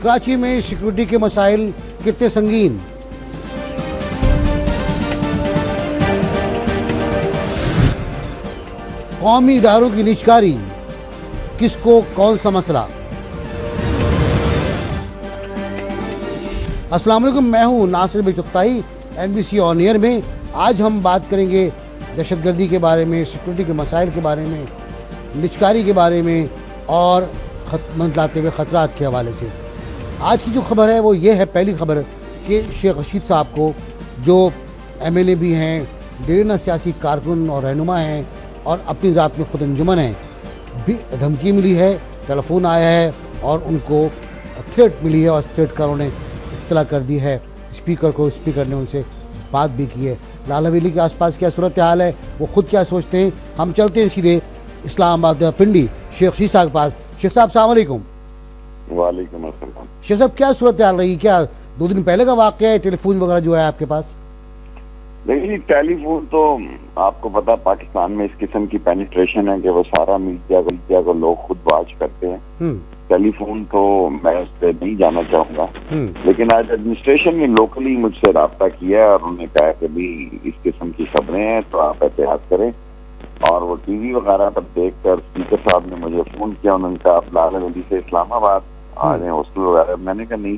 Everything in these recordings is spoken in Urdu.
کراچی میں سیکورٹی کے مسائل کتنے سنگین؟ قومی اداروں کی نجکاری، کس کو کون سا مسئلہ؟ السلام علیکم، میں ہوں ناصر بھائی چغتائی، NBC آن ایئر میں۔ آج ہم بات کریں گے دہشت گردی کے بارے میں، سیکورٹی کے مسائل کے بارے میں، نجکاری کے بارے میں اور منڈلاتے ہوئے خطرات کے حوالے سے۔ آج کی جو خبر ہے وہ یہ ہے، پہلی خبر کہ شیخ رشید صاحب کو، جو MLA بھی ہیں، دیرینہ سیاسی کارکن اور رہنما ہیں اور اپنی ذات میں خود انجمن ہیں، بھی دھمکی ملی ہے، ٹیلی فون آیا ہے اور ان کو تھریٹ ملی ہے اور تھریٹ کا انہوں نے اطلاع کر دی ہے اسپیکر کو۔ اسپیکر نے ان سے بات بھی کی ہے۔ لال حویلی کے آس پاس کیا صورتحال ہے، وہ خود کیا سوچتے ہیں، ہم چلتے ہیں سیدھے اسلام آباد پنڈی شیخ رشید صاحب کے پاس۔ شیخ صاحب السلام علیکم۔ وعلیکم السلام۔ شیخ صاحب کیا صورتحال رہی، کیا 2 دن پہلے کا واقعہ ہے؟ ٹیلی فون وغیرہ جو ہے آپ کے پاس؟ دیکھیے، ٹیلی فون تو آپ کو پتا پاکستان میں اس قسم کی پینیٹریشن ہے کہ وہ سارا میڈیا کو لوگ خود واچ کرتے ہیں۔ ٹیلی فون تو میں اس پہ نہیں جانا چاہوں گا، لیکن آج ایڈمنسٹریشن نے لوکلی مجھ سے رابطہ کیا ہے اور انہوں نے کہا کہ بھی اس قسم کی خبریں ہیں تو آپ احتیاط کریں۔ اور وہ ٹی وی وغیرہ پر دیکھ کر اسپیکر صاحب نے مجھے فون کیا، انہوں نے کہا آپ لال حویلی سے اسلام آباد آ رہے ہیں ہاسٹل وغیرہ۔ میں نے کہا نہیں،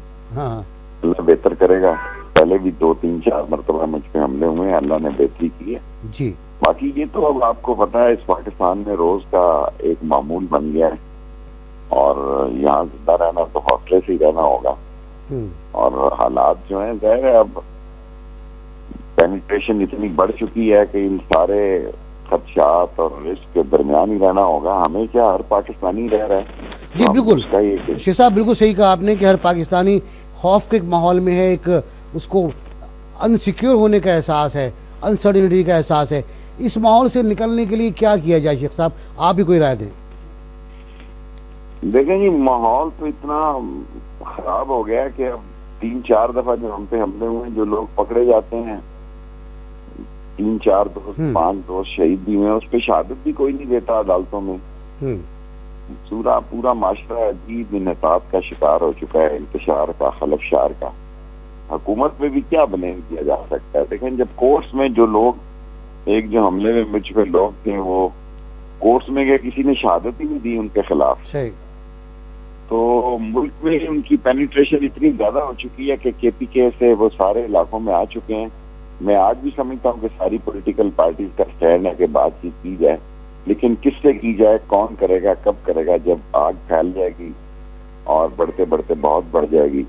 اللہ بہتر کرے گا۔ پہلے بھی 2-3-4 مرتبہ مجھ پہ حملے ہوئے ہیں، اللہ نے بہتری کی ہے جی۔ باقی یہ تو اب آپ کو پتا ہے اس پاکستان میں روز کا ایک معمول بن گیا ہے اور یہاں زندہ رہنا تو حوصلے سے ہی رہنا ہوگا۔ اور حالات جو ہیں ظاہر ہے اب پینیٹریشن اتنی بڑھ چکی ہے کہ ان سارے خدشات اور رسک کے درمیان ہی رہنا ہوگا۔ ہمیں کیا، ہر پاکستانی رہ رہا ہے۔ جی بالکل شیخ صاحب، بالکل صحیح کہا آپ نے کہ ہر پاکستانی خوف کے ایک ماحول میں ہے، ایک اس کو انسیکیور ہونے کا احساس ہے، انسرٹنٹی کا احساس ہے۔ اس ماحول سے نکلنے کے لیے کیا کیا جائے شیخ صاحب، آپ بھی کوئی رائے دیں؟ دیکھیں جی، ماحول تو اتنا خراب ہو گیا کہ اب 3-4 دفعہ جو ہم پہ حملے ہوئے ہیں، جو لوگ پکڑے جاتے ہیں، 3-4 دوست 5 دوست شہید بھی ہوئے ہیں، اس پہ شہادت بھی کوئی نہیں دیتا عدالتوں میں۔ پورا معاشرہ عجیب انحطاط کا شکار ہو چکا ہے، انتشار کا، خلفشار کا۔ حکومت میں بھی کیا بلیم کیا جا سکتا ہے؟ دیکھیں، جب کورٹس میں جو لوگ، ایک جو حملے میں مجھ پہ لوگ تھے، وہ کورٹس میں گئے، کسی نے شہادت ہی نہیں دی ان کے خلاف۔ تو ملک میں ان کی پینیٹریشن اتنی زیادہ ہو چکی ہے کہ KPK سے وہ سارے علاقوں میں آ چکے ہیں۔ میں آج بھی سمجھتا ہوں کہ ساری پولیٹیکل پارٹیز کا اسٹینڈ ہے کہ بات چیت کی جائے، لیکن کس سے کی جائے، کون کرے گا، کب کرے گا؟ جب آگ پھیل جائے گی اور بڑھتے بڑھتے بہت بڑھ جائے گی۔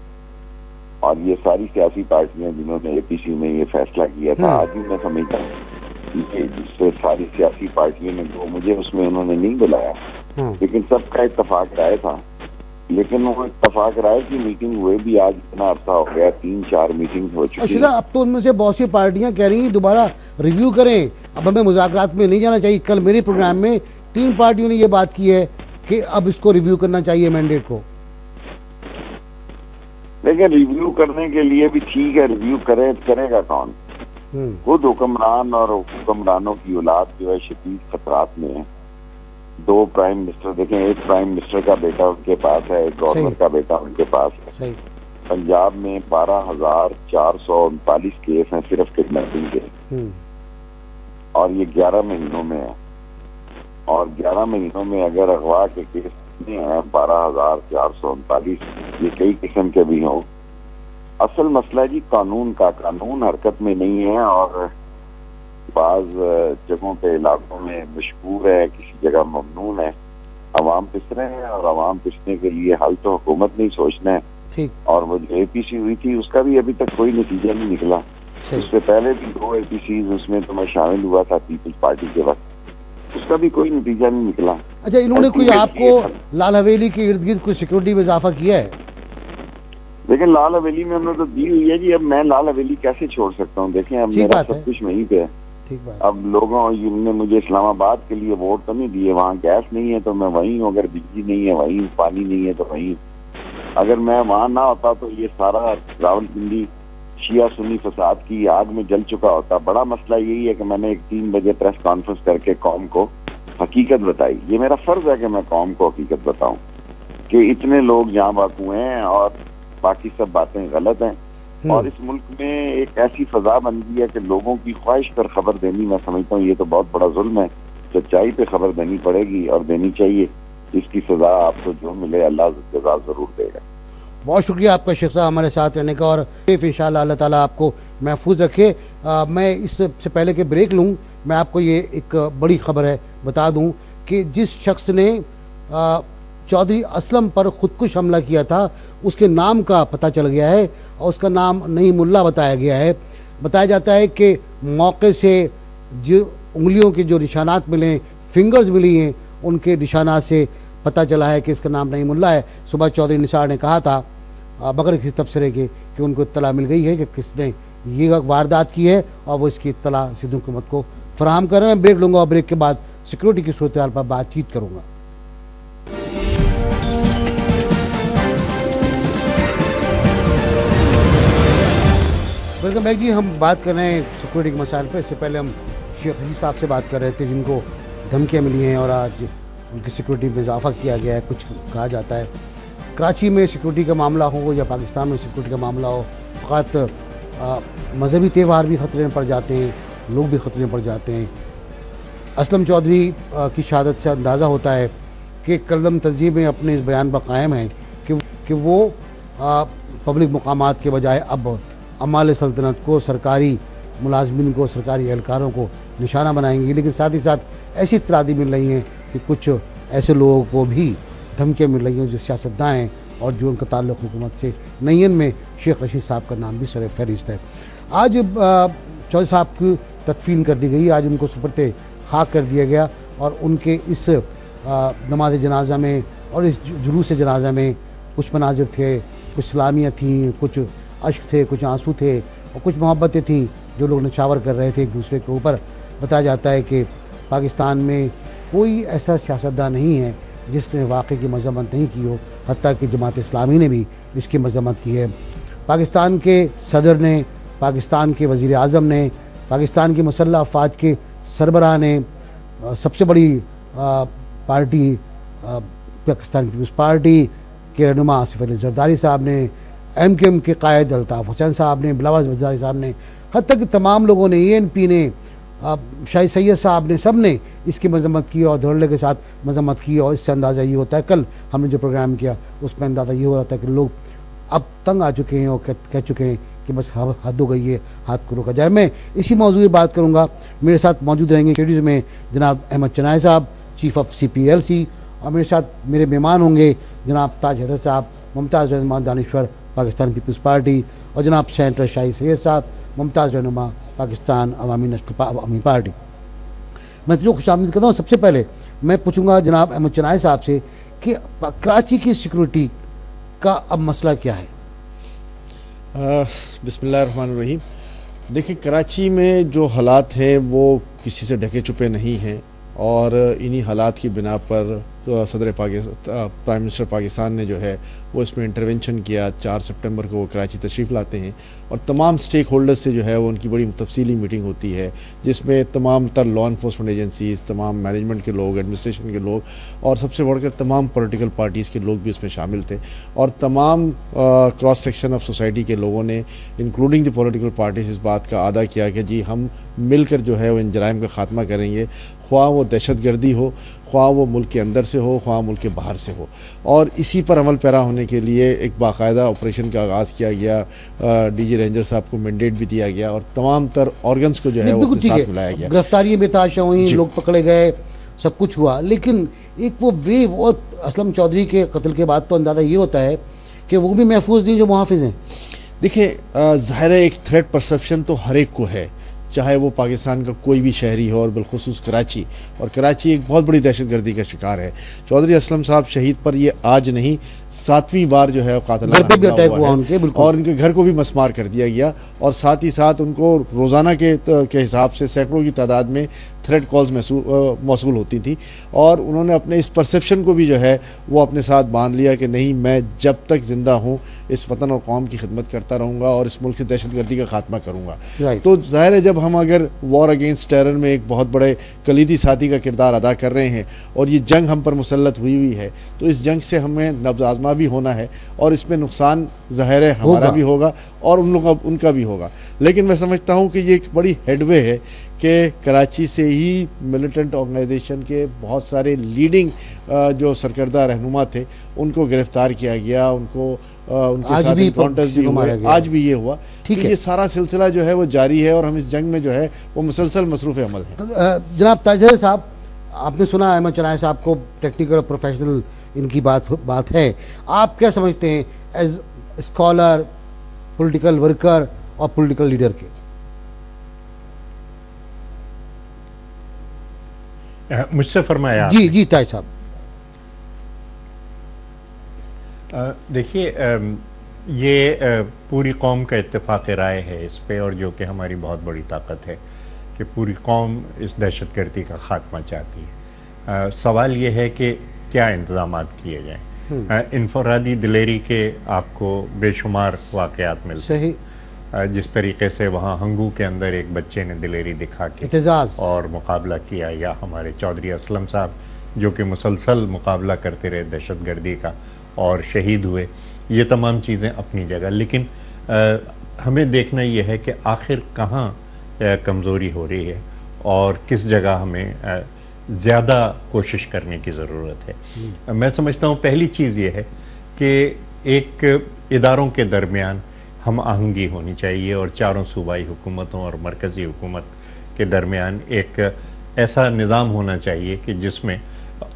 اور یہ ساری سیاسی پارٹیاں جنہوں نے APC میں یہ فیصلہ کیا تھا، آج بھی میں سمجھتا ہوں کہ جس سے ساری سیاسی پارٹیوں نے، وہ مجھے اس میں انہوں نے نہیں بلایا، لیکن سب کا اتفاق رائے تھا۔ لیکن وہ اتفاق رائے کی میٹنگ ہوئے بھی آج اتنا عرصہ ہو گیا، 3-4 میٹنگ ہو چکی ہیں۔ اب تو ان میں سے بہت سی پارٹیاں کہہ رہی ہیں دوبارہ ریویو کریں، اب ہمیں مذاکرات میں نہیں جانا چاہیے۔ کل میرے پروگرام میں 3 پارٹیوں نے یہ بات کی ہے کہ اب اس کو ریویو کرنا چاہیے، مینڈیٹ کو۔ لیکن ریویو کرنے کے لیے بھی ٹھیک ہے، ریویو کرے گا کون؟ خود حکمران اور حکمرانوں کی اولاد جو ہے شدید خطرات میں ہے۔ 2 پرائم منسٹر دیکھیں، ایک پرائم منسٹر کا بیٹا ان کے پاس ہے، ایک گورنر کا بیٹا ان کے پاس ہے۔ پنجاب میں 12,439 کیس ہیں صرف کڈنیپنگ کے، اور یہ 11 مہینوں میں ہے۔ اور 11 مہینوں میں اگر اغوا کے کیس کتنے ہیں، 12,439، یہ کئی قسم کے بھی ہوں۔ اصل مسئلہ جی قانون کا، قانون حرکت میں نہیں ہے، اور بعض جگہوں پہ علاقوں میں مشہور ہے، کسی جگہ ممنون ہے۔ عوام پس رہے ہیں، اور عوام پسنے کے لیے حل تو حکومت نہیں سوچنا ہے۔ اور وہ جو APC ہوئی تھی اس کا بھی ابھی تک کوئی نتیجہ نہیں نکلا۔ اس سے پہلے بھی 2 APCs اس میں تو میں شامل ہوا تھا پیپلز پارٹی کے وقت، اس کا بھی کوئی نتیجہ نہیں نکلا۔ اچھا، انہوں نے کوئی آپ کو لال حویلی کے ارد گرد کوئی سیکورٹی میں اضافہ کیا ہے؟ لیکن لال حویلی میں انہوں نے تو دی ہوئی ہے جی، اب میں لال حویلی کیسے چھوڑ سکتا ہوں؟ دیکھیں، اب میرا سب کچھ وہیں پہ ہے۔ اب لوگوں نے مجھے اسلام آباد کے لیے ووٹ تو نہیں دیے، وہاں گیس نہیں ہے تو میں وہیں ہوں، اگر بجلی نہیں ہے وہیں، پانی نہیں ہے تو وہیں۔ اگر میں وہاں نہ ہوتا تو یہ سارا راولپنڈی شیعہ سنی فساد کی آگ میں جل چکا ہوتا۔ بڑا مسئلہ یہی ہے کہ میں نے ایک 3 بجے پریس کانفرنس کر کے قوم کو حقیقت بتائی۔ یہ میرا فرض ہے کہ میں قوم کو حقیقت بتاؤں۔ کہ اتنے لوگ جہاں بات ہوئے ہیں اور باقی سب باتیں غلط ہیں، اور اس ملک میں ایک ایسی فضا بن گئی ہے کہ لوگوں کی خواہش پر خبر دینی، میں سمجھتا ہوں یہ تو بہت بڑا ظلم ہے. سچائی پہ خبر دینی پڑے گی اور دینی چاہیے. اس کی سزا آپ کو جو ملے اللہ جزا ضرور دے گا. بہت شکریہ آپ کا شیخ صاحب ہمارے ساتھ رہنے کا، اور انشاءاللہ اللہ تعالیٰ آپ کو محفوظ رکھے. میں اس سے پہلے کہ بریک لوں، میں آپ کو یہ ایک بڑی خبر ہے بتا دوں کہ جس شخص نے چودھری اسلم پر خودکش حملہ کیا تھا اس کے نام کا پتہ چل گیا ہے، اور اس کا نام نعیم اللہ بتایا گیا ہے. بتایا جاتا ہے کہ موقع سے جو انگلیوں کے جو نشانات ملے، فنگرز ملی ہیں، ان کے نشانات سے پتہ چلا ہے کہ اس کا نام نعیم اللہ ہے. صبح چودھری نثار نے کہا تھا بغیر کسی تبصرے کے کہ ان کو اطلاع مل گئی ہے کہ کس نے یہ واردات کی ہے، اور وہ اس کی اطلاع سندھ حکومت کو فراہم کر رہے ہیں. بریک لوں گا اور بریک کے بعد سیکورٹی کی صورتحال پر بات چیت کروں گا. ویلکم بیک جی. ہم بات کر رہے ہیں سیکورٹی کے مسائل پہ. اس سے پہلے ہم شیخ رشید صاحب سے بات کر رہے تھے جن کو دھمکیاں ملی ہیں اور آج ان کی سیکورٹی میں اضافہ کیا گیا ہے. کچھ کہا جاتا ہے کراچی میں سیکورٹی کا معاملہ ہو یا پاکستان میں سیکورٹی کا معاملہ ہو، فقط مذہبی تہوار بھی خطرے میں پڑ جاتے ہیں، لوگ بھی خطرے میں پڑ جاتے ہیں. اسلم چودھری کی شہادت سے اندازہ ہوتا ہے کہ کلدم تنظیم میں اپنے اس بیان پر قائم ہیں کہ وہ پبلک مقامات کے بجائے اب عمال سلطنت کو، سرکاری ملازمین کو، سرکاری اہلکاروں کو نشانہ بنائیں گی. لیکن ساتھ ہی ساتھ ایسی اطلاعات مل رہی ہیں کہ کچھ ایسے لوگوں کو بھی دھمکیاں مل رہی ہیں جو سیاستداں ہیں اور جو ان کا تعلق حکومت سے نہیں. ان میں شیخ رشید صاحب کا نام بھی سر فہرست ہے. آج چودھری صاحب کی تدفین کر دی گئی، آج ان کو سپرد خاک کر دیا گیا، اور ان کے اس نماز جنازہ میں اور اس جلوس جنازہ میں کچھ مناظر تھے، کچھ سلامیاں تھیں، کچھ اشک تھے، کچھ آنسو تھے، اور کچھ محبتیں تھیں جو لوگ نچھاور کر رہے تھے ایک دوسرے کے اوپر. بتایا جاتا ہے کہ پاکستان میں کوئی ایسا سیاستداں نہیں ہے جس نے واقعے کی مذمت نہیں کی ہو، حتیٰ کہ جماعت اسلامی نے بھی اس کی مذمت کی ہے. پاکستان کے صدر نے، پاکستان کے وزیر اعظم نے، پاکستان کی مسلح افواج کے سربراہ نے، سب سے بڑی پارٹی پاکستان پیپلز پارٹی کے رہنما آصف علی زرداری صاحب نے، MKM کے قائد الطاف حسین صاحب نے، بلاول زرداری صاحب نے، حتیٰ کہ تمام لوگوں نے، ANP نے، شاہد سید صاحب نے، سب نے اس کی مذمت کی اور دھڑلے کے ساتھ مذمت کی. اور اس سے اندازہ یہ ہوتا ہے، کل ہم نے جو پروگرام کیا اس میں اندازہ یہ ہو رہا تھا کہ لوگ اب تنگ آ چکے ہیں اور کہہ چکے ہیں کہ بس حد ہو گئی ہے، ہاتھ کو روکا جائے. میں اسی موضوع پر بات کروں گا. میرے ساتھ موجود رہیں گے اسٹوڈیوز میں جناب احمد چنائے صاحب، چیف آف CPLC، اور میرے ساتھ میرے مہمان ہوں گے جناب تاج حیدر صاحب، ممتاز رہنما دانشور پاکستان پیپلز پارٹی، اور جناب سینیٹر شاہد سید صاحب، ممتاز رہنما پاکستان عوامی پارٹی. میں جو خوش آمدید کرتا ہوں. سب سے پہلے میں پوچھوں گا جناب احمد چنائے صاحب سے کہ کراچی کی سیکورٹی کا اب مسئلہ کیا ہے؟ بسم اللہ الرحمن الرحیم. دیکھیں، کراچی میں جو حالات ہیں وہ کسی سے ڈھکے چھپے نہیں ہیں، اور انہی حالات کی بنا پر صدر پرائم منسٹر پاکستان نے جو ہے وہ اس میں انٹرونشن کیا. 4 سپٹمبر کو وہ کراچی تشریف لاتے ہیں، اور تمام سٹیک ہولڈرز سے جو ہے وہ ان کی بڑی تفصیلی میٹنگ ہوتی ہے، جس میں تمام تر لا انفورسمنٹ ایجنسیز، تمام مینجمنٹ کے لوگ، ایڈمنسٹریشن کے لوگ، اور سب سے بڑھ کر تمام پولیٹیکل پارٹیز کے لوگ بھی اس میں شامل تھے. اور تمام کراس سیکشن آف سوسائٹی کے لوگوں نے انکلوڈنگ دی پولیٹیکل پارٹیز اس بات کا اعادہ کیا کہ جی ہم مل کر جو ہے وہ ان جرائم کا خاتمہ کریں گے، خواہ وہ دہشت گردی ہو، خواہ وہ ملک کے اندر سے ہو، خواہ ملک کے باہر سے ہو. اور اسی پر عمل پیرا ہونے کے لیے ایک باقاعدہ آپریشن کا آغاز کیا گیا. DG رینجر صاحب کو مینڈیٹ بھی دیا گیا، اور تمام تر آرگنز کو جو ہے وہ اپنے ساتھ ملایا گیا. گرفتاریاں بے تحاشا ہوئیں، لوگ پکڑے گئے، سب کچھ ہوا. لیکن ایک وہ ویو، اور اسلم چودھری کے قتل کے بعد تو اندازہ یہ ہوتا ہے کہ وہ بھی محفوظ نہیں جو محافظ ہیں. دیکھیں، ظاہر ہے ایک تھریٹ پرسیپشن تو ہر ایک کو ہے، چاہے وہ پاکستان کا کوئی بھی شہری ہو، اور بالخصوص کراچی. اور کراچی ایک بہت بڑی دہشت گردی کا شکار ہے. چودھری اسلم صاحب شہید پر یہ آج نہیں 7ویں بار جو ہے قاتلانہ حملہ ہوا ہے، اور ان کے گھر کو بھی مسمار کر دیا گیا. اور ساتھ ہی ساتھ ان کو روزانہ کے حساب سے سینکڑوں کی تعداد میں تھریٹ کالز موصول ہوتی تھیں، اور انہوں نے اپنے اس پرسیپشن کو بھی جو ہے وہ اپنے ساتھ باندھ لیا کہ نہیں، میں جب تک زندہ ہوں اس وطن اور قوم کی خدمت کرتا رہوں گا اور اس ملک سے دہشت گردی کا خاتمہ کروں گا۔ تو ظاہر ہے جب ہم اگر وار اگینسٹ ٹیرر میں ایک بہت بڑے کلیدی ساتھی کا کردار ادا کر رہے ہیں اور یہ جنگ ہم پر مسلط ہوئی ہے، تو اس جنگ سے ہمیں نبض آزما بھی ہونا ہے، اور اس میں نقصان ظاہر ہے ہمارا بھی ہوگا اور ان کا بھی ہوگا۔ لیکن میں سمجھتا ہوں کہ یہ ایک بڑی ہیڈ وے ہے کہ کراچی سے ہی ملیٹنٹ آرگنائزیشن کے بہت سارے لیڈنگ جو سرکردہ رہنما تھے ان کو گرفتار کیا گیا، ان کے ساتھ انکاؤنٹرز بھی ہوئے، آج بھی یہ ہوا۔ یہ سارا سلسلہ جو ہے وہ جاری ہے، اور ہم اس جنگ میں جو ہے وہ مسلسل مصروف عمل ہیں۔ جناب تاجر صاحب، آپ نے سنا احمد چنائے صاحب کو ٹیکنیکل اور پروفیشنل ان کی بات ہے، آپ کیا سمجھتے ہیں ایز اسکالر، پولیٹیکل ورکر اور پولیٹیکل لیڈر کے؟ مجھ سے فرمایا جی تاج صاحب۔ دیکھیے، یہ پوری قوم کا اتفاق رائے ہے اس پہ، اور جو کہ ہماری بہت بڑی طاقت ہے کہ پوری قوم اس دہشت گردی کا خاتمہ چاہتی ہے۔ سوال یہ ہے کہ کیا انتظامات کیے جائیں۔ انفرادی دلیری کے آپ کو بے شمار واقعات ملتے ہیں، جس طریقے سے وہاں ہنگو کے اندر ایک بچے نے دلیری دکھا کے اعتزاز اور مقابلہ کیا، یا ہمارے چودھری اسلم صاحب جو کہ مسلسل مقابلہ کرتے رہے دہشت گردی کا اور شہید ہوئے، یہ تمام چیزیں اپنی جگہ، لیکن ہمیں دیکھنا یہ ہے کہ آخر کہاں کمزوری ہو رہی ہے اور کس جگہ ہمیں زیادہ کوشش کرنے کی ضرورت ہے۔ میں سمجھتا ہوں پہلی چیز یہ ہے کہ ایک اداروں کے درمیان ہم آہنگی ہونی چاہیے، اور چاروں صوبائی حکومتوں اور مرکزی حکومت کے درمیان ایک ایسا نظام ہونا چاہیے کہ جس میں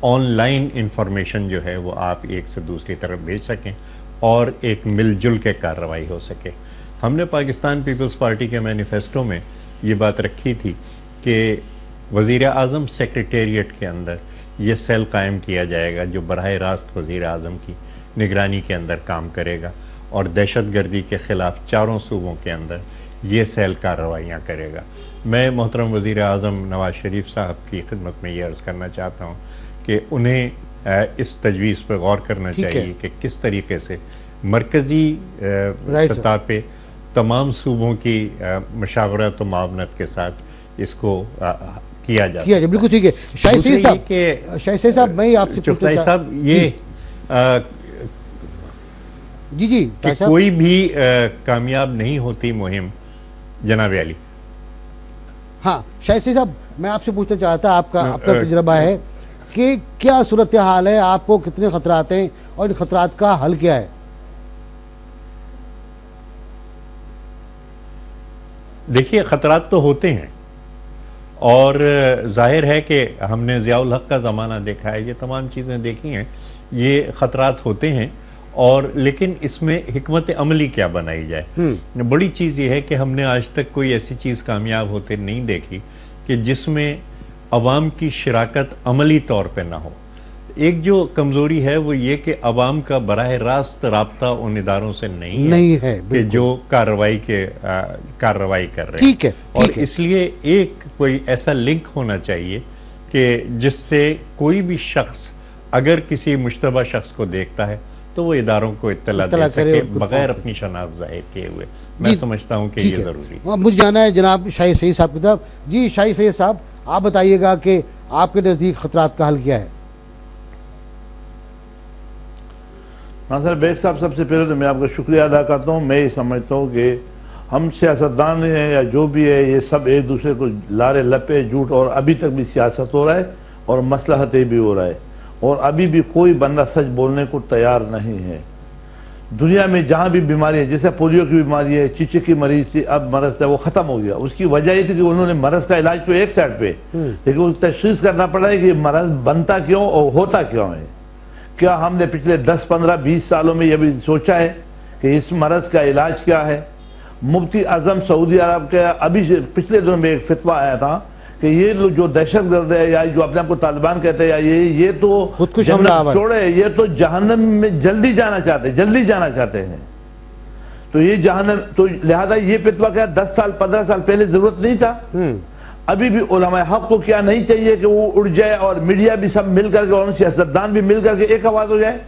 آن لائن انفارمیشن جو ہے وہ آپ ایک سے دوسری طرف بھیج سکیں اور ایک مل جل کے کارروائی ہو سکے۔ ہم نے پاکستان پیپلز پارٹی کے مینیفیسٹو میں یہ بات رکھی تھی کہ وزیر اعظم سیکریٹریٹ کے اندر یہ سیل قائم کیا جائے گا جو براہ راست وزیر اعظم کی نگرانی کے اندر کام کرے گا، اور دہشت گردی کے خلاف چاروں صوبوں کے اندر یہ سیل کارروائیاں کرے گا۔ میں محترم وزیر اعظم نواز شریف صاحب کی خدمت میں یہ عرض کرنا چاہتا ہوں کہ انہیں اس تجویز پر غور کرنا چاہیے کہ کس طریقے سے مرکزی سطح پہ تمام صوبوں کی مشاورت و معاونت کے ساتھ اس کو کیا جائے۔ بالکل ٹھیک ہے۔ شاہد صاحب میں آپ سے پوچھنا چاہتا ہوں، یہ جی کہ کوئی بھی کامیاب نہیں ہوتی مہم جناب علی۔ ہاں شاہد صاحب، میں آپ سے پوچھنا چاہتا، آپ کا اپنا تجربہ ہے کہ کیا صورتحال ہے، آپ کو کتنے خطرات ہیں اور ان خطرات کا حل کیا ہے؟ دیکھیے، خطرات تو ہوتے ہیں، اور ظاہر ہے کہ ہم نے ضیاء الحق کا زمانہ دیکھا ہے، یہ تمام چیزیں دیکھی ہیں، یہ خطرات ہوتے ہیں، اور لیکن اس میں حکمت عملی کیا بنائی جائے۔ بڑی چیز یہ ہے کہ ہم نے آج تک کوئی ایسی چیز کامیاب ہوتے نہیں دیکھی کہ جس میں عوام کی شراکت عملی طور پہ نہ ہو۔ ایک جو کمزوری ہے وہ یہ کہ عوام کا براہ راست رابطہ ان اداروں سے نہیں ہے کہ جو کارروائی کر رہے ہیں، اور اس لیے ایک کوئی ایسا لنک ہونا چاہیے کہ جس سے کوئی بھی شخص اگر کسی مشتبہ شخص کو دیکھتا ہے تو وہ اداروں کو اطلاع دے سکے بغیر اپنی شناخت ظاہر کیے ہوئے۔ میں سمجھتا ہوں کہ یہ ضروری ہے۔ مجھے جانا ہے جناب شاہد سعید صاحب کی طرف۔ جی شاہد سعید صاحب، آپ بتائیے گا کہ آپ کے نزدیک خطرات کا حل کیا ہے؟ ناصر بیگ صاحب، سب سے پہلے تو میں آپ کا شکریہ ادا کرتا ہوں۔ میں یہ سمجھتا ہوں کہ ہم سیاستدان ہیں یا جو بھی ہے، یہ سب ایک دوسرے کو لارے لپے جھوٹ، اور ابھی تک بھی سیاست ہو رہا ہے اور مصلحتیں بھی ہو رہا ہے، اور ابھی بھی کوئی بندہ سچ بولنے کو تیار نہیں ہے۔ دنیا میں جہاں بھی بیماری ہے، جیسے پولیو کی بیماری ہے، چیچک کی مریض تھی، اب مرض ہے وہ ختم ہو گیا۔ اس کی وجہ یہ تھی کہ انہوں نے مرض کا علاج تو ایک سائڈ پہ، لیکن اس تشخیص کرنا پڑا ہے کہ یہ مرض بنتا کیوں اور ہوتا کیوں ہے۔ کیا ہم نے پچھلے 10 15 20 سالوں میں یہ بھی سوچا ہے کہ اس مرض کا علاج کیا ہے؟ مفتی اعظم سعودی عرب کے ابھی پچھلے دنوں میں ایک فتویٰ آیا تھا کہ یہ لوگ جو دہشت گرد ہے یا جو اپنے آپ کو طالبان کہتے ہیں، یا یہ تو جنت چھوڑے، یہ تو جہنم میں جلدی جانا چاہتے ہیں۔ تو یہ جہنم، تو لہذا یہ فتویٰ کیا 10 سال 15 سال پہلے ضرورت نہیں تھا؟ ابھی بھی علماء حق کو کیا نہیں چاہیے کہ وہ اڑ جائے اور میڈیا بھی سب مل کر کے اور سیاستدان بھی مل کر کے ایک آواز ہو جائے؟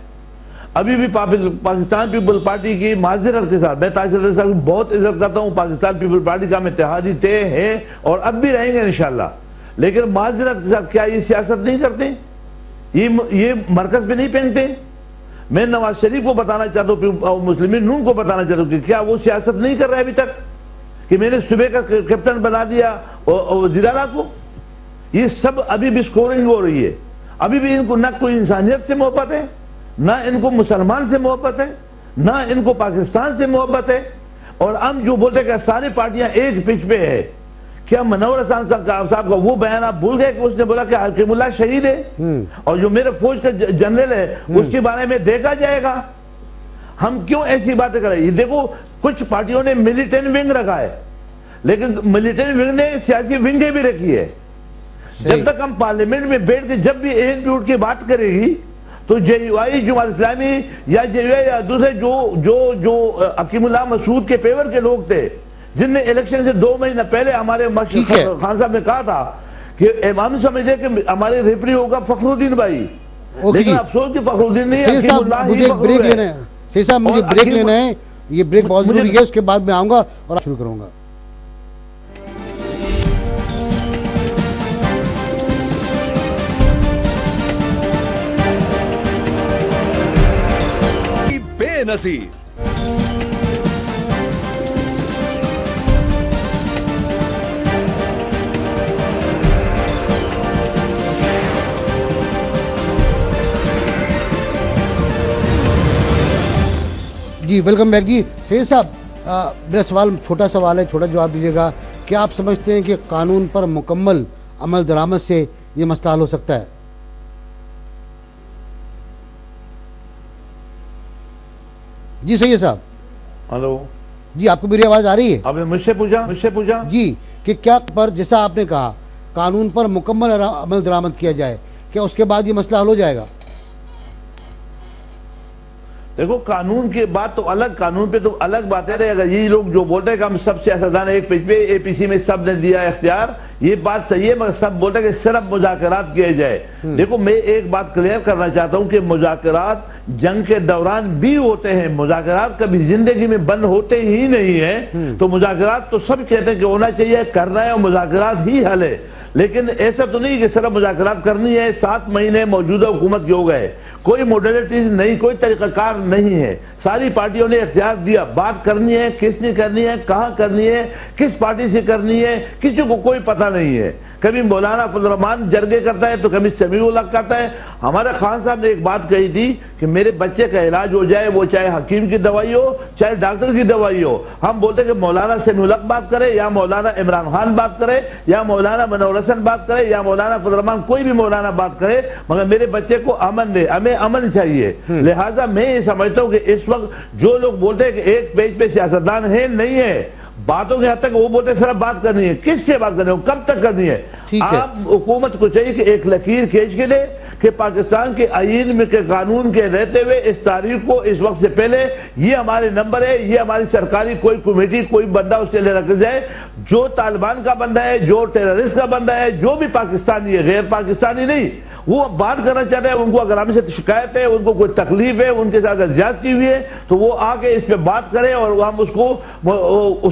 ابھی بھی پاکستان پیپل پارٹی کی معذرت کے ساتھ میں تاجر صاحب کی بہت عزت کرتا ہوں، پاکستان پیپل پارٹی کا ہم اتحادی تھے ہیں اور اب بھی رہیں گے انشاءاللہ، لیکن معذرت کے ساتھ کیا یہ سیاست نہیں کرتے؟ یہ مرکز پہ نہیں پہنتے؟ میں نواز شریف کو بتانا چاہتا ہوں، مسلمین نون کو بتانا چاہتا ہوں کہ کیا وہ سیاست نہیں کر رہے ابھی تک کہ میں نے صبح کا کیپٹن بنا دیا وزیر اعلیٰ کو؟ یہ سب ابھی بھی سکورنگ ہو رہی ہے، ابھی بھی ان کو نہ کوئی انسانیت سے محبت ہے، نہ ان کو مسلمان سے محبت ہے، نہ ان کو پاکستان سے محبت ہے، اور ہم جو بولتے ہیں کہ ساری پارٹیاں ایک پچ پہ ہے۔ کیا منور حسن صاحب کا وہ بیان آپ بھول گئے کہ اس نے بولا کہ حکیم اللہ شہید ہے اور جو میرے فوج کا جنرل ہے اس کے بارے میں دیکھا جائے گا؟ ہم کیوں ایسی باتیں کر رہے ہیں؟ دیکھو کچھ پارٹیوں نے ملیٹنٹ ونگ رکھا ہے، لیکن ملیٹنٹ ونگ نے سیاسی ونگیں بھی رکھی ہے۔ جب تک ہم پارلیمنٹ میں بیٹھ کے جب بھی ANP اٹھ کے بات کرے گی تو JUI جماعت اسلامی یا JUI یا دوسرے جو حکیم اللہ مسعود کے پیور کے لوگ تھے جن نے الیکشن سے 2 مہینہ پہلے ہمارے خان صاحب نے کہا تھا کہ ہم سمجھتے کہ ہمارے ریفری ہوگا فخر الدین بھائی، لیکن افسوس کہ فخر الدین نہیں، حکیم اللہ ہی فخر بریک لینا ہے۔ سید صاحب مجھے بریک لینا ہے، یہ بریک بہت ضروری ہے، اس کے بعد میں آؤں گا اور شروع کروں گا۔ بے نظیر جی ویلکم بیک جی۔ سید صاحب میرا سوال چھوٹا سوال ہے، چھوٹا جواب دیجیے گا، کیا آپ سمجھتے ہیں کہ قانون پر مکمل عمل درآمد سے یہ مسئلہ حل ہو سکتا ہے؟ جی سید صاحب۔ ہلو جی آپ کو میری آواز آ رہی ہے؟ آپ نے مجھ سے پوچھا جی کہ کیا پر جیسا آپ نے کہا قانون پر مکمل عمل درآمد کیا جائے، کیا اس کے بعد یہ مسئلہ حل ہو جائے گا؟ دیکھو قانون کی بات تو الگ، قانون پہ تو الگ بات ہے۔ اگر یہ لوگ جو بولتے ہیں کہ ہم سب سیاستدان ایک پیج پہ APC میں سب نے دیا اختیار، یہ بات صحیح ہے، مگر سب بولتے ہیں کہ صرف مذاکرات کیے جائے۔ دیکھو میں ایک بات کلیئر کرنا چاہتا ہوں کہ مذاکرات جنگ کے دوران بھی ہوتے ہیں، مذاکرات کبھی زندگی میں بند ہوتے ہی نہیں ہیں۔ تو مذاکرات تو سب کہتے ہیں کہ ہونا چاہیے، کرنا ہے، اور مذاکرات ہی حل ہے، لیکن ایسا تو نہیں کہ صرف مذاکرات کرنی ہے۔ 7 مہینے موجودہ حکومت کے ہو گئے، کوئی موڈیلٹیز نہیں، کوئی طریقہ کار نہیں ہے، ساری پارٹیوں نے اختیار دیا، بات کرنی ہے، کس نے کرنی ہے، کہاں کرنی ہے، کس پارٹی سے کرنی ہے، کسی کو کوئی پتہ نہیں ہے۔ کبھی مولانا فضل الرحمان جرگے کرتا ہے تو کبھی سمیع الحق کرتا ہے۔ ہمارے خان صاحب نے ایک بات کہی تھی کہ میرے بچے کا علاج ہو جائے، وہ چاہے حکیم کی دوائی ہو چاہے ڈاکٹر کی دوائی ہو، ہم بولتے کہ مولانا سمیع الحق بات کرے یا مولانا عمران خان بات کرے یا مولانا منور حسن بات کرے یا مولانا فضل الرحمان، کوئی بھی مولانا بات کرے، مگر میرے بچے کو امن دے، ہمیں امن چاہیے۔ لہٰذا میں یہ سمجھتا ہوں کہ اس وقت جو لوگ بولتے ہیں کہ ایک پیج پہ سیاستدان ہے، نہیں ہے، باتوں کے حد تک وہ بولتے صرف بات کرنی ہے، کس سے بات کرنی ہے، کب تک کرنی ہے؟ آپ حکومت کو چاہیے کہ ایک لکیر کھینچ کے دے کہ پاکستان کے آئین میں کے قانون کے رہتے ہوئے اس تاریخ کو، اس وقت سے پہلے یہ ہمارے نمبر ہے، یہ ہماری سرکاری کوئی کمیٹی کوئی بندہ اس سے لے رکھ جائے، جو طالبان کا بندہ ہے، جو ٹیررسٹ کا بندہ ہے، جو بھی پاکستانی ہے، غیر پاکستانی نہیں، وہ بات کرنا چاہتے ہیں، ان کو اگر ہم سے شکایت ہے، ان کو کوئی تکلیف ہے، ان کے ساتھ زیادتی ہوئی ہے تو وہ آ کے اس پہ بات کریں اور ہم اس کو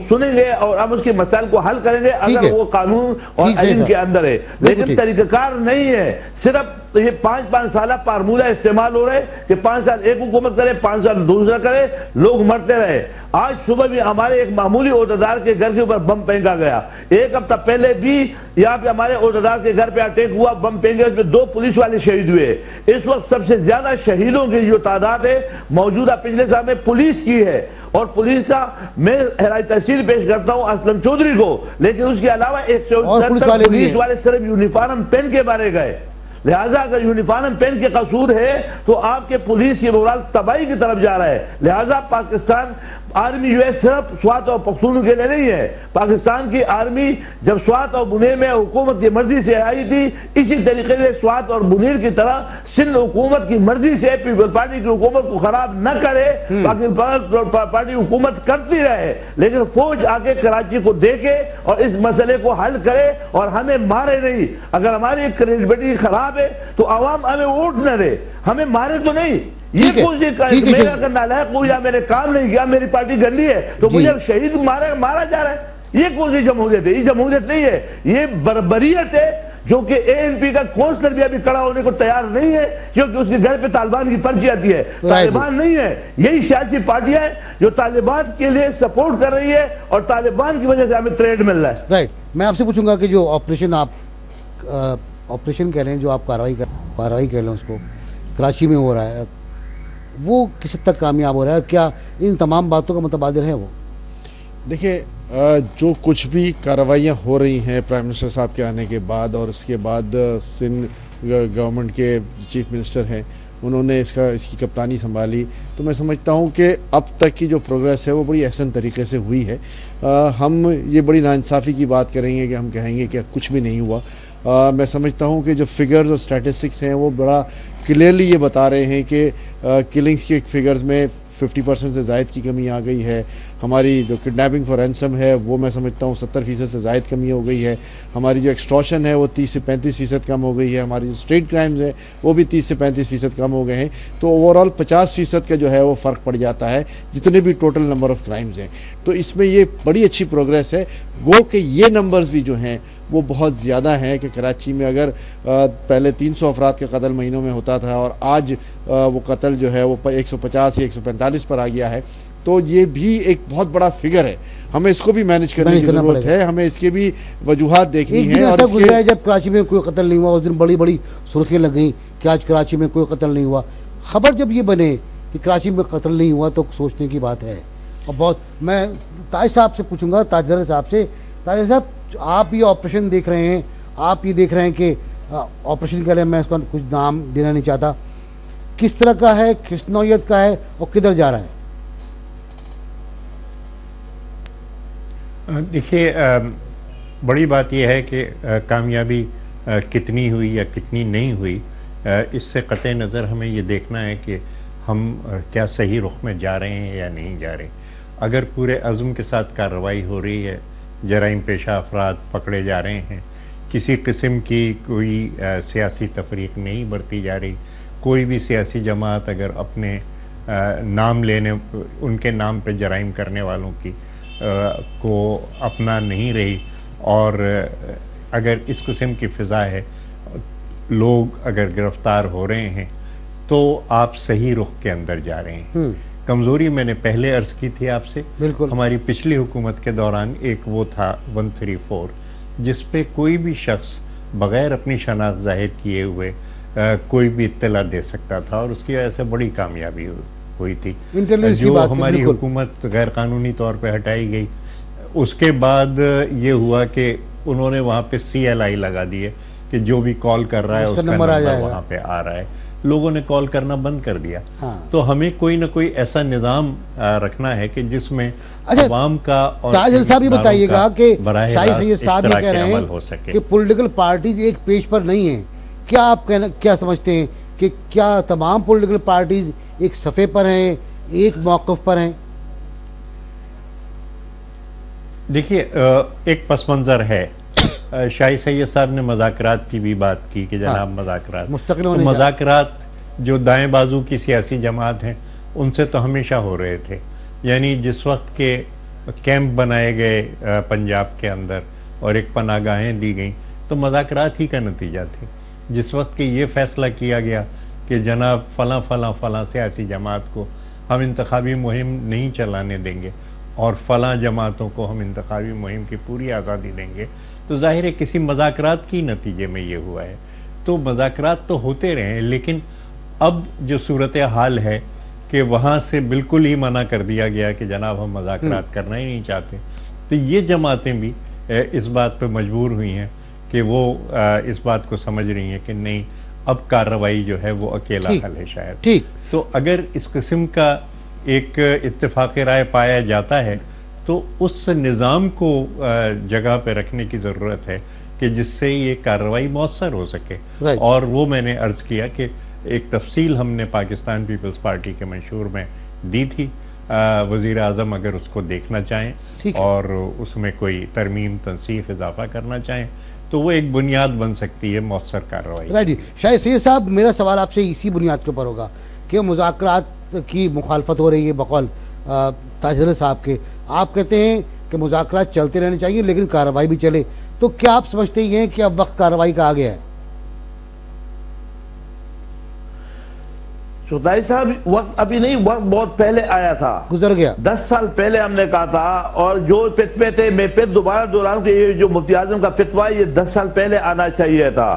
سنیں گے اور ہم اس کے مسائل کو حل کریں گے اگر وہ قانون اور آئین کے اندر ہے، لیکن طریقہ کار نہیں ہے۔ صرف یہ 5 سالہ فارمولہ استعمال ہو رہے کہ 5 سال ایک حکومت کرے، 5 سال دوسرا کرے، لوگ مرتے رہے۔ آج صبح بھی ہمارے ایک معمولی عہدیدار کے گھر کے اوپر بم پھینکا گیا، 1 ہفتہ پہلے بھی یہاں پہ ہمارے عہدیدار کے گھر پہ اٹیک ہوا، بم پھینکے، اس میں 2 پولیس والے شہید ہوئے۔ اس وقت سب سے زیادہ شہیدوں کی جو تعداد ہے موجودہ پچھلے سال میں پولیس کی ہے، اور پولیس کا میں خراج تحسین پیش کرتا ہوں اسلم چودھری کو، لیکن اس کے علاوہ 169 پولیس والے صرف یونیفارم پہن کے مارے گئے۔ لہٰذا اگر یونیفارم پہن کے قصور ہے تو آپ کے پولیس کی مورال تباہی کی طرف جا رہا ہے۔ لہٰذا پاکستان آرمی جو ہے صرف سوات اور پختونخوا کے لیے نہیں ہے. پاکستان کی آرمی جب سوات اور منیر میں حکومت کی مرضی سے آئی تھی، اسی طریقے سے سوات اور منیر کی طرح سندھ حکومت کی مرضی سے پیپل پارٹی کی حکومت کو خراب نہ کرے، پاکستان پارٹی حکومت کرتی رہے، لیکن فوج آ کے کراچی کو دیکھے اور اس مسئلے کو حل کرے اور ہمیں مارے نہیں. اگر ہماری کریڈیبلٹی خراب ہے تو عوام ہمیں ووٹ نہ دے، ہمیں مارے تو نہیں. یہ کوئی میرا اگر نالائق ہوں یا میں نے کام نہیں کیا، میری پارٹی گندی ہے تو مجھے شہید مارا جا رہا ہے. یہ کون سی جمہوریت ہے؟ یہ جمہوریت نہیں ہے، یہ بربریت ہے، جو کہ اے این پی کا کونسلر بھی ابھی کھڑا ہونے کو تیار نہیں ہے کیونکہ اس کے گھر پہ طالبان کی پرچی آتی ہے. طالبان نہیں ہے، یہی سیاسی پارٹیاں ہیں جو طالبان کے لیے سپورٹ کر رہی ہے اور طالبان کی وجہ سے ہمیں ٹریڈ مل رہا ہے. رائٹ. میں آپ سے پوچھوں گا کہ جو آپریشن آپ آپریشن کہہ رہے ہیں، جو آپ کارروائی کہہ رہے ہیں اس کو کراچی میں ہو رہا ہے، وہ کس حد تک کامیاب ہو رہا ہے؟ کیا ان تمام باتوں کا متبادل ہے وہ؟ دیکھیں، جو کچھ بھی کارروائیاں ہو رہی ہیں پرائم منسٹر صاحب کے آنے کے بعد، اور اس کے بعد سندھ گورنمنٹ کے چیف منسٹر ہیں، انہوں نے اس کی کپتانی سنبھالی، تو میں سمجھتا ہوں کہ اب تک کی جو پروگریس ہے وہ بڑی احسن طریقے سے ہوئی ہے. ہم یہ بڑی ناانصافی کی بات کریں گے کہ ہم کہیں گے کہ کچھ بھی نہیں ہوا. میں سمجھتا ہوں کہ جو فگرز اور سٹیٹسٹکس ہیں وہ بڑا کلیئرلی یہ بتا رہے ہیں کہ کلنگز کے فگرز میں 50% سے زائد کی کمی آ گئی ہے. ہماری جو کڈنیپنگ فار رینسم ہے وہ میں سمجھتا ہوں 70% سے زائد کمی ہو گئی ہے. ہماری جو ایکسٹورشن ہے وہ 30 سے 35% کم ہو گئی ہے. ہماری جو اسٹریٹ کرائمز ہیں وہ بھی 30 سے 35% کم ہو گئے ہیں. تو اوورآل 50% کا جو ہے وہ فرق پڑ جاتا ہے جتنے بھی ٹوٹل نمبر آف کرائمز ہیں. تو اس میں یہ بڑی اچھی پروگریس ہے. گو کہ یہ نمبرز بھی جو ہیں وہ بہت زیادہ ہیں کہ کراچی میں اگر پہلے 300 افراد کا قتل مہینوں میں ہوتا تھا اور آج وہ قتل جو ہے وہ 150 یا 145 پر آ گیا ہے، تو یہ بھی ایک بہت بڑا فگر ہے. ہمیں اس کو بھی مینج کرنے کی ضرورت ہے، ہمیں اس کے بھی وجوہات دیکھنی ہیں. ایک دن ایسا گزرا ہے جب کراچی میں کوئی قتل نہیں ہوا، اس دن بڑی بڑی سرخیاں لگ گئیں کہ آج کراچی میں کوئی قتل نہیں ہوا. خبر جب یہ بنے کہ کراچی میں قتل نہیں ہوا تو سوچنے کی بات ہے. اور بہت میں تاج صاحب سے پوچھوں گا، تاجدر صاحب سے. تاجدر صاحب، آپ یہ آپریشن دیکھ رہے ہیں، آپ یہ دیکھ رہے ہیں کہ آپریشن کے لیے میں اس کا کچھ نام دینا نہیں چاہتا، کس طرح کا ہے، کس نوعیت کا ہے اور کدھر جا رہا ہے؟ دیکھیے، بڑی بات یہ ہے کہ کامیابی کتنی ہوئی یا کتنی نہیں ہوئی، اس سے قطع نظر ہمیں یہ دیکھنا ہے کہ ہم کیا صحیح رخ میں جا رہے ہیں یا نہیں جا رہے. اگر پورے عزم کے ساتھ کارروائی ہو رہی ہے، جرائم پیشہ افراد پکڑے جا رہے ہیں، کسی قسم کی کوئی سیاسی تفریق نہیں برتی جا رہی، کوئی بھی سیاسی جماعت اگر اپنے نام لینے، ان کے نام پہ جرائم کرنے والوں کی کو اپنا نہیں رہی، اور اگر اس قسم کی فضا ہے، لوگ اگر گرفتار ہو رہے ہیں، تو آپ صحیح رخ کے اندر جا رہے ہیں. کمزوری میں نے پہلے عرض کی تھی آپ سے، ہماری پچھلی حکومت کے دوران ایک وہ تھا 134 جس پہ کوئی بھی شخص بغیر اپنی شناخت ظاہر کیے ہوئے کوئی بھی اطلاع دے سکتا تھا، اور اس کی وجہ سے بڑی کامیابی ہوئی تھی. جو ہماری حکومت غیر قانونی طور پہ ہٹائی گئی، اس کے بعد یہ ہوا کہ انہوں نے وہاں پہ CLI لگا دیے کہ جو بھی کال کر رہا ہے اس کا نمبر وہاں پہ آ رہا ہے. لوگوں نے کال کرنا بند کر دیا. تو ہمیں کوئی نہ کوئی ایسا نظام رکھنا ہے کہ جس میں عوام کا اور تاجر صاحب یہ بتائیے گا کہ شاہی سید صاحب یہ کہہ رہے ہیں کہ پولیٹیکل پارٹیز ایک پیج پر نہیں ہیں. کیا آپ کیا سمجھتے ہیں کہ کیا تمام پولیٹیکل پارٹیز ایک صفحے پر ہیں، ایک موقف پر ہیں؟ دیکھیے، ایک پس منظر ہے. شاہی سید صاحب نے مذاکرات کی بھی بات کی کہ جناب مذاکرات مستقل ہونے، مذاکرات جو دائیں بازو کی سیاسی جماعت ہیں ان سے تو ہمیشہ ہو رہے تھے. یعنی جس وقت کے کیمپ بنائے گئے پنجاب کے اندر اور ایک پناہ گاہیں دی گئیں تو مذاکرات ہی کا نتیجہ تھے. جس وقت کہ یہ فیصلہ کیا گیا کہ جناب فلاں فلاں فلاں سیاسی جماعت کو ہم انتخابی مہم نہیں چلانے دیں گے اور فلاں جماعتوں کو ہم انتخابی مہم کی پوری آزادی دیں گے، تو ظاہر ہے کسی مذاکرات کی نتیجے میں یہ ہوا ہے. تو مذاکرات تو ہوتے رہے ہیں، لیکن اب جو صورتحال ہے کہ وہاں سے بالکل ہی منع کر دیا گیا کہ جناب ہم مذاکرات کرنا ہی نہیں چاہتے. تو یہ جماعتیں بھی اس بات پہ مجبور ہوئی ہیں کہ وہ اس بات کو سمجھ رہی ہیں کہ نہیں، اب کارروائی جو ہے وہ اکیلا حل ہے شاید. تو اگر اس قسم کا ایک اتفاق رائے پایا جاتا ہے تو اس نظام کو جگہ پہ رکھنے کی ضرورت ہے کہ جس سے یہ کارروائی مؤثر ہو سکے. اور وہ میں نے عرض کیا کہ ایک تفصیل ہم نے پاکستان پیپلز پارٹی کے منشور میں دی تھی. وزیر اعظم اگر اس کو دیکھنا چاہیں اور اس میں کوئی ترمیم تنسیخ اضافہ کرنا چاہیں تو وہ ایک بنیاد بن سکتی ہے مؤثر کارروائی. رائٹ جی. شاہد سید صاحب میرا سوال آپ سے اسی بنیاد کے اوپر ہوگا کہ مذاکرات کی مخالفت ہو رہی ہے بقول تاج صاحب کے. آپ کہتے ہیں کہ مذاکرات چلتے رہنے چاہیے لیکن کارروائی بھی چلے, تو کیا آپ سمجھتے ہیں کہ اب وقت کارروائی کا آ گیا ہے؟ چودھری صاحب وقت ابھی نہیں, وقت بہت پہلے آیا تھا, گزر گیا. 10 سال پہلے ہم نے کہا تھا. اور جو فتوے تھے, میں پھر دوبارہ دہراؤں کہ یہ جو مفتی اعظم کا فتویٰ ہے یہ 10 سال پہلے آنا چاہیے تھا.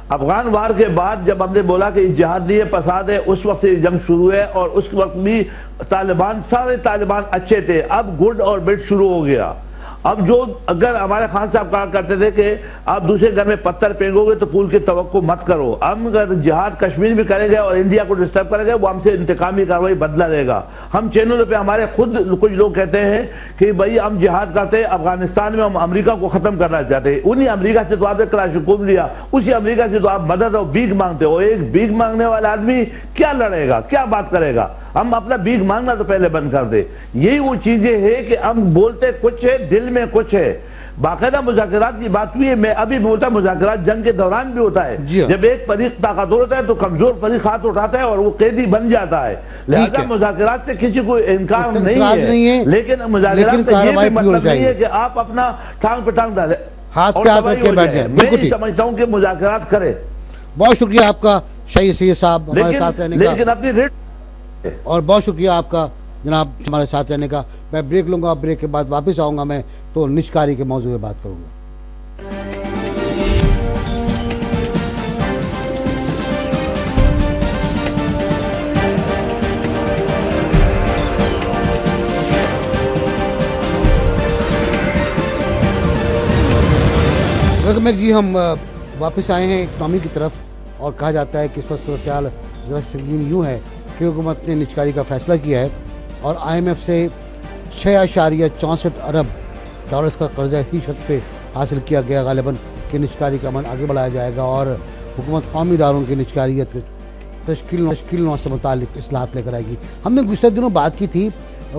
افغان وار کے بعد جب ہم نے بولا کہ جہاد نہیں ہے فساد ہے, اس وقت سے جنگ شروع ہے. اور اس وقت بھی طالبان, سارے طالبان اچھے تھے. اب گڈ اور بیڈ شروع ہو گیا. اب جو اگر ہمارے خان صاحب کہا کرتے تھے کہ آپ دوسرے گھر میں پتھر پھینکو گے تو پھول کی توقع مت کرو. ہم اگر جہاد کشمیر میں کریں گے اور انڈیا کو ڈسٹرب کریں گے وہ ہم سے انتقامی کارروائی بدلہ لے گا. ہم چینلوں پہ ہمارے خود کچھ لوگ کہتے ہیں کہ بھائی ہم جہاد کرتے ہیں افغانستان میں, ہم امریکہ کو ختم کرنا چاہتے ہیں. انہی امریکہ سے تو آپ نے کلاشنکوف لیا, اسی امریکہ سے تو آپ مدد اور بھیک مانگتے ہو. ایک بھیک مانگنے والا آدمی کیا لڑے گا, کیا بات کرے گا؟ ہم اپنا بھیک مانگنا تو پہلے بند کر دے. یہی وہ چیزیں ہیں کہ ہم بولتے کچھ ہے, دل میں کچھ ہے. باقاعدہ مذاکرات کی بات ہوئی ہے, میں ابھی بولتا مذاکرات جنگ کے دوران بھی ہوتا ہے. جب ایک فریق طاقتور ہوتا ہے تو کمزور فریق ہاتھ اٹھاتا ہے اور وہ قیدی بن جاتا ہے. لہذا مذاکرات سے کسی کو انکار نہیں ہے, لیکن مذاکرات سے یہ بھی مطلب نہیں ہے کہ آپ اپنا ٹانگ پہ ٹانگ ڈالیں, ہاتھ پہ ہاتھ رکھ کے بیٹھ جائیں. میں نہیں سمجھتا ہوں کہ مذاکرات کرے. بہت شکریہ آپ کا شاہد سید صاحب ہمارے ساتھ رہنے کا, لیکن اپنی ریٹ اور بہت شکریہ آپ کا جناب ہمارے ساتھ رہنے کا. میں بریک لوں گا, بریک کے بعد واپس آؤں گا میں تو نجکاری کے موضوع پہ بات کروں گا. جی ہم واپس آئے ہیں اکنامی کی طرف, اور کہا جاتا ہے کہ اس وقت صورتحال ذرا سنگین یوں ہے کہ حکومت نے نجکاری کا فیصلہ کیا ہے اور IMF سے 6.64 ارب ڈالرز کا قرضہ ہی شرط پہ حاصل کیا گیا غالباً کہ نجکاری کا عمل آگے بڑھایا جائے گا اور حکومت قومی اداروں کی نجکاریت تشکیل نو سے متعلق اصلاحات لے کر آئے گی. ہم نے گزشتہ دنوں بات کی تھی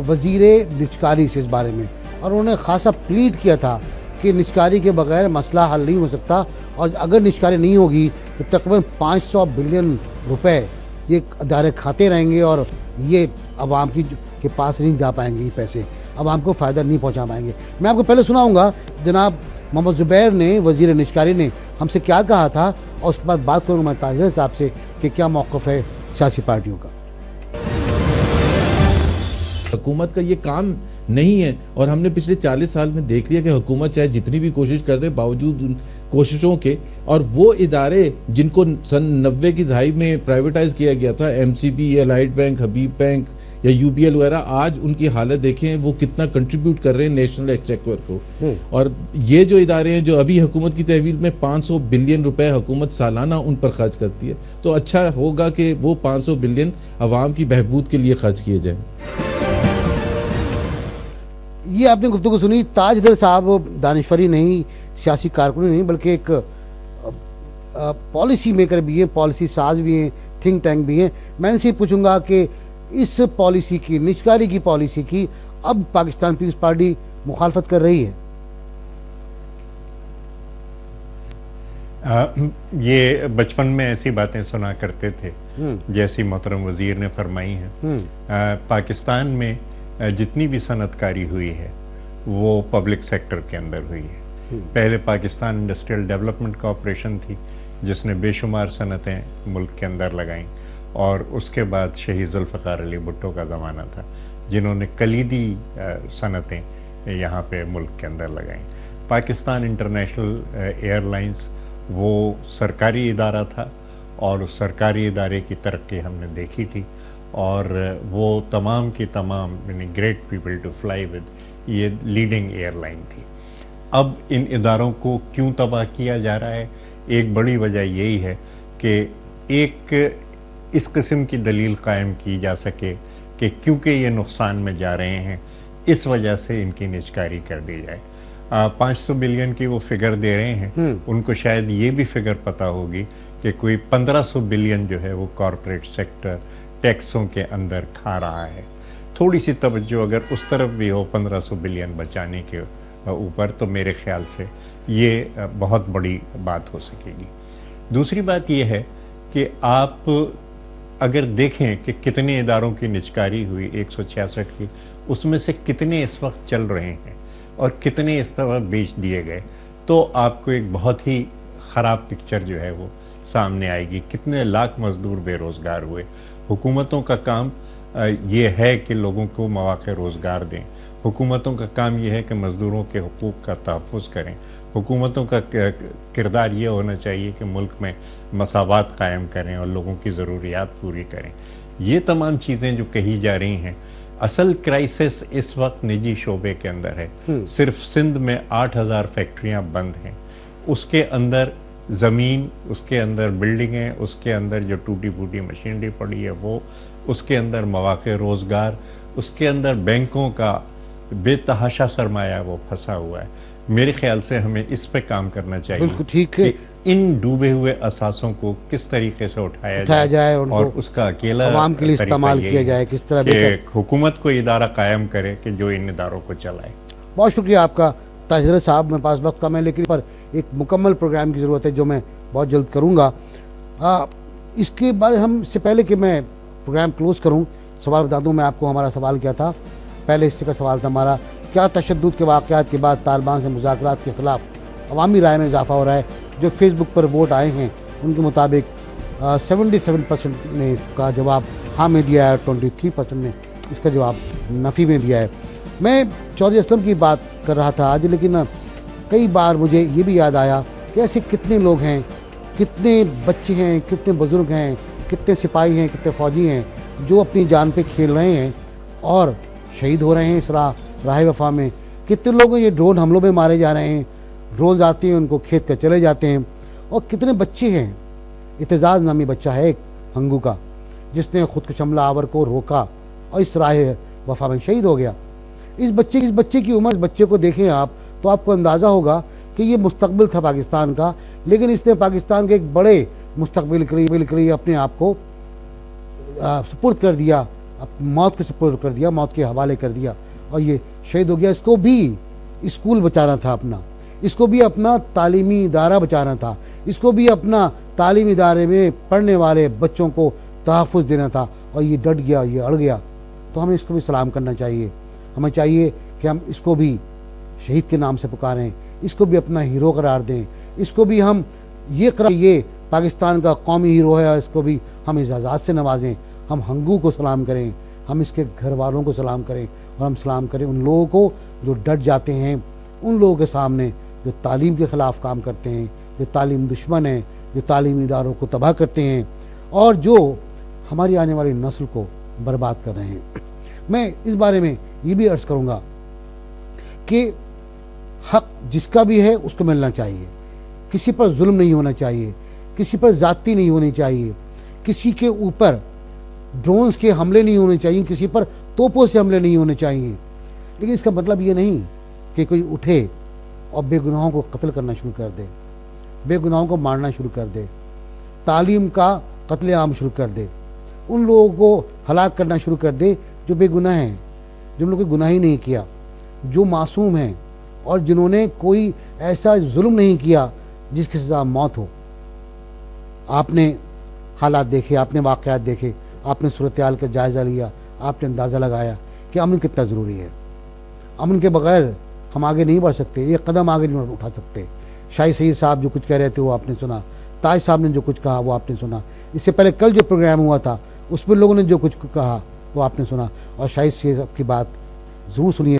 وزیر نجکاری سے اس بارے میں, اور انہوں نے خاصا پلیڈ کیا تھا کہ نجکاری کے بغیر مسئلہ حل نہیں ہو سکتا, اور اگر نجکاری نہیں ہوگی تو تقریباً 500 بلین روپے یہ ادارے کھاتے رہیں گے اور یہ عوام کے پاس نہیں جا پائیں گے, یہ پیسے عوام کو فائدہ نہیں پہنچا پائیں گے. میں آپ کو پہلے سناؤں گا جناب محمد زبیر نے, وزیر نجکاری نے ہم سے کیا کہا تھا, اور اس کے بعد بات کروں میں تاج صاحب سے کہ کیا موقف ہے سیاسی پارٹیوں کا. حکومت کا یہ کام نہیں ہے, اور ہم نے پچھلے 40 سال میں دیکھ لیا کہ حکومت چاہے جتنی بھی کوشش کر رہے باوجود ان کوششوں کے, اور وہ ادارے جن کو سن 90 کی دہائی میں پرائیویٹائز کیا گیا تھا, MCB, الائٹ بینک, حبیب بینک یا UBL وغیرہ, آج ان کی حالت دیکھیں وہ کتنا کنٹریبیوٹ کر رہے ہیں نیشنل ایکسچیکر کو. اور یہ جو ادارے ہیں جو ابھی حکومت کی تحویل میں 500 بلین روپے حکومت سالانہ ان پر خرچ کرتی ہے, تو اچھا ہوگا کہ وہ 500 بلین عوام کی بہبود کے لیے خرچ کیے جائیں. یہ آپ نے گفتگو سنی. تاج صاحب دانشوری نہیں, سیاسی کارکن نہیں, بلکہ ایک پالیسی میکر بھی ہیں, پالیسی ساز بھی ہیں, تھنک ٹینک بھی ہیں. میں ان سے پوچھوں گا کہ اس پالیسی کی, نجکاری کی پالیسی کی اب پاکستان پیپلز پارٹی مخالفت کر رہی ہے. یہ بچپن میں ایسی باتیں سنا کرتے تھے جیسی محترم وزیر نے فرمائی ہیں. پاکستان میں جتنی بھی صنعت کاری ہوئی ہے وہ پبلک سیکٹر کے اندر ہوئی ہے. پہلے پاکستان انڈسٹریل ڈیولپمنٹ کارپوریشن تھی جس نے بے شمار صنعتیں ملک کے اندر لگائیں, اور اس کے بعد شہید ذوالفقار علی بھٹو کا زمانہ تھا جنہوں نے کلیدی صنعتیں یہاں پہ ملک کے اندر لگائیں. پاکستان انٹرنیشنل ایئر لائنس وہ سرکاری ادارہ تھا, اور اس سرکاری ادارے کی ترقی ہم نے دیکھی تھی, اور وہ تمام کی تمام یعنی great people to fly with یہ لیڈنگ ایئر لائن تھی. اب ان اداروں کو کیوں تباہ کیا جا رہا ہے؟ ایک بڑی وجہ یہی ہے کہ ایک اس قسم کی دلیل قائم کی جا سکے کہ کیونکہ یہ نقصان میں جا رہے ہیں اس وجہ سے ان کی نجکاری کر دی جائے. 500 بلین کی وہ فگر دے رہے ہیں، ان کو شاید یہ بھی فگر پتہ ہوگی کہ کوئی 1500 بلین جو ہے وہ کارپوریٹ سیکٹر ٹیکسوں کے اندر کھا رہا ہے. تھوڑی سی توجہ اگر اس طرف بھی ہو 1500 بلین بچانے کے اوپر تو میرے خیال سے یہ بہت بڑی بات ہو سکے گی. دوسری بات یہ ہے کہ آپ اگر دیکھیں کہ کتنے اداروں کی نجکاری ہوئی 166 کی، اس میں سے کتنے اس وقت چل رہے ہیں اور کتنے اس طرح بیچ دیے گئے، تو آپ کو ایک بہت ہی خراب پکچر جو ہے وہ سامنے آئے گی. کتنے لاکھ مزدور بے روزگار ہوئے. حکومتوں کا کام یہ ہے کہ لوگوں کو مواقع روزگار دیں. حکومتوں کا کام یہ ہے کہ مزدوروں کے حقوق کا تحفظ کریں. حکومتوں کا کردار یہ ہونا چاہیے کہ ملک میں مساوات قائم کریں اور لوگوں کی ضروریات پوری کریں. یہ تمام چیزیں جو کہی جا رہی ہیں، اصل کرائسس اس وقت نجی شعبے کے اندر ہے. صرف سندھ میں 8000 فیکٹریاں بند ہیں. اس کے اندر زمین، اس کے اندر بلڈنگیں، اس کے اندر جو ٹوٹی پھوٹی مشینری پڑی ہے وہ، اس کے اندر مواقع روزگار، اس کے اندر بینکوں کا بے تحاشا سرمایہ وہ پھنسا ہوا ہے. میرے خیال سے ہمیں اس پہ کام کرنا چاہیے. بالکل ٹھیک ہے. کہ ان ڈوبے ہوئے اثاثوں کو کس طریقے سے اٹھایا جائے اور اس کا اکیلا عوام کے لیے استعمال کیا جائے، کس طرح کہ حکومت کو ادارہ قائم کرے کہ جو ان اداروں کو چلائے. بہت شکریہ آپ کا تاجر صاحب. میرے پاس وقت کم ہے لیکن پر ایک مکمل پروگرام کی ضرورت ہے جو میں بہت جلد کروں گا. اس کے بارے ہم سے پہلے کہ میں پروگرام کلوز کروں، سوال بتا دوں میں آپ کو. ہمارا سوال کیا تھا؟ پہلے حصے کا سوال تھا ہمارا، کیا تشدد کے واقعات کے بعد طالبان سے مذاکرات کے خلاف عوامی رائے میں اضافہ ہو رہا ہے؟ جو فیس بک پر ووٹ آئے ہیں ان کے مطابق 77% نے اس کا جواب ہاں میں دیا ہے، 23% نے اس کا جواب نفی میں دیا ہے. میں چودھری اسلم کی بات کر رہا تھا آج، لیکن کئی بار مجھے یہ بھی یاد آیا کہ ایسے کتنے لوگ ہیں، کتنے بچے ہیں، کتنے بزرگ ہیں، کتنے سپاہی ہیں، کتنے فوجی ہیں جو اپنی جان پہ کھیل رہے ہیں اور شہید ہو رہے ہیں اس راہ وفا میں. کتنے لوگ یہ ڈرون حملوں میں مارے جا رہے ہیں، ڈرونز آتے ہیں ان کو کھید کر چلے جاتے ہیں. اور کتنے بچے ہیں. اعتزاز نامی بچہ ہے ایک ہنگو کا، جس نے خودکش حملہ آور کو روکا اور اس راہ وفا میں شہید ہو گیا. اس بچے کی عمر، اس بچے کو دیکھیں آپ تو آپ کو اندازہ ہوگا کہ یہ مستقبل تھا پاکستان کا، لیکن اس نے پاکستان کے ایک بڑے مستقبل کے لیے اپنے آپ کو سپرد کر دیا، موت کو سپرد کر دیا، موت کے حوالے کر دیا اور یہ شہید ہو گیا. اس کو بھی اسکول بچانا تھا اپنا، اس کو بھی اپنا تعلیمی ادارہ بچانا تھا، اس کو بھی اپنا تعلیمی ادارے میں پڑھنے والے بچوں کو تحفظ دینا تھا اور یہ ڈٹ گیا، یہ اڑ گیا. تو ہمیں اس کو بھی سلام کرنا چاہیے. ہمیں چاہیے کہ ہم اس کو بھی شہید کے نام سے پکاریں، اس کو بھی اپنا ہیرو قرار دیں، اس کو بھی ہم یہ پاکستان کا قومی ہیرو ہے، اس کو بھی ہم اعزازات سے نوازیں. ہم ہنگو کو سلام کریں، ہم اس کے گھر والوں کو سلام کریں اور ہم سلام کریں ان لوگوں کو جو ڈٹ جاتے ہیں، ان لوگوں کے سامنے جو تعلیم کے خلاف کام کرتے ہیں، جو تعلیم دشمن ہیں، جو تعلیمی اداروں کو تباہ کرتے ہیں اور جو ہماری آنے والی نسل کو برباد کر رہے ہیں. میں اس بارے میں یہ بھی عرض کروں گا کہ حق جس کا بھی ہے اس کو ملنا چاہیے. کسی پر ظلم نہیں ہونا چاہیے، کسی پر زیادتی نہیں ہونی چاہیے، کسی کے اوپر ڈرونز کے حملے نہیں ہونے چاہیے، کسی پر توپوں سے حملے نہیں ہونے چاہیے. لیکن اس کا مطلب یہ نہیں کہ کوئی اٹھے اور بے گناہوں کو قتل کرنا شروع کر دے، بے گناہوں کو مارنا شروع کر دے، تعلیم کا قتل عام شروع کر دے، ان لوگوں کو ہلاک کرنا شروع کر دے جو بے گناہ ہیں، جن لوگوں نے گناہ ہی نہیں کیا، جو معصوم ہیں اور جنہوں نے کوئی ایسا ظلم نہیں کیا جس کی سزا موت ہو. آپ نے حالات دیکھے، آپ نے واقعات دیکھے، آپ نے صورتحال کا جائزہ لیا، آپ نے اندازہ لگایا کہ امن کتنا ضروری ہے. امن کے بغیر ہم آگے نہیں بڑھ سکتے، ایک قدم آگے نہیں اٹھا سکتے. شاہی سعید صاحب جو کچھ کہہ رہے تھے وہ آپ نے سنا، تاج صاحب نے جو کچھ کہا وہ آپ نے سنا، اس سے پہلے کل جو پروگرام ہوا تھا اس میں لوگوں نے جو کچھ کہا وہ آپ نے سنا. اور شاہی سعید صاحب کی بات ضرور سنیے.